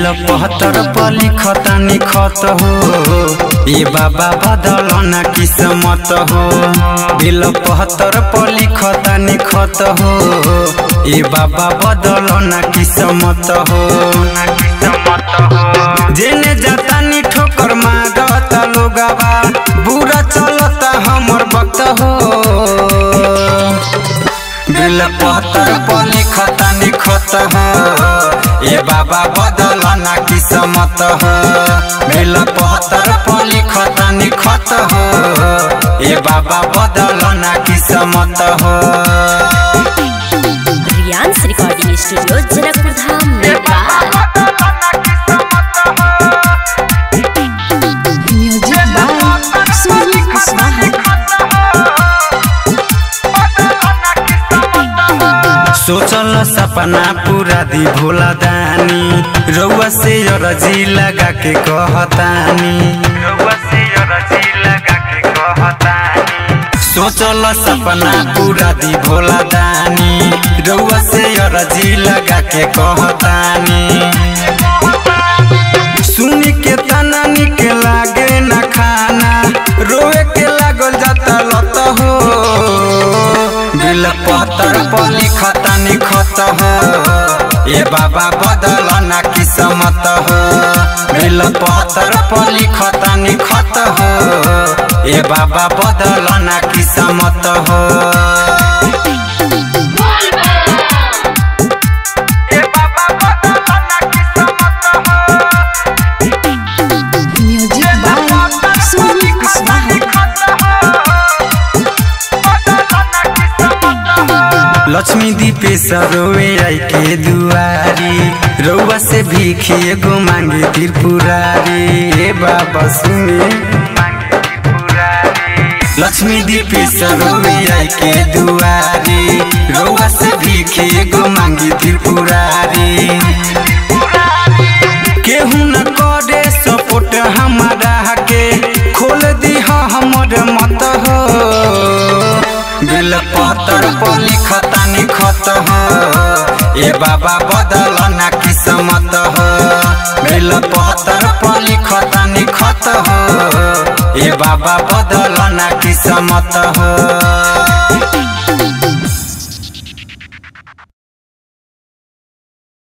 Bill 72 पर लिखता निखत हो ए बाबा बदल ना किस्मत हो। बिल 72 पर लिखता निखत हो ए बाबा बदल ना किस्मत हो। जेने जाता नी ठोकर मारता लोगवा बुरा चलता हमर वक्त हो। बिल 72 पर लिखता निखत हो ए बाबा बदल ना किस्मत हो। बिल 72 पर लिखता निखत हो ए बाबा बदल ना किस्मत हो। रियांस रिकॉर्डिंग स्टूडियो जनकपुर धाम नेपाल। सोचल सपना पूरा दी भोला दानी रउआ से अरजी लगा के कहतानी। सोचल सपना पूरा दी भोला दानी रउआ से अरजी लगा के कहतानी। सुनी के तना निक लागे न खाना रोए के लागल जाता लत हो। बिल 72 पर लिखता निखत हो ए बाबा बदल ना किस्मत हो। बिल 72 पर लिखता निखत हो ए बाबा बदल ना किस्मत हो। लक्ष्मी दीपेश रोवे आई के दुआरी रउआ से भीखी एगो मांगे त्रिपुरारी ए बाबा सुने। लक्ष्मी दीपेश रोवे आई के दुआरी रउआ से भीखी एगो मांगे त्रिपुरारी। केहू न करे सपोर्ट हमारा के खोल दी हमर मत हो। बिल 72 पर लिखता निखत हो ए बाबा बदल ना किस्मत हो। बिल 72 पर लिखता निखत हो ए बाबा बदल ना किस्मत हो।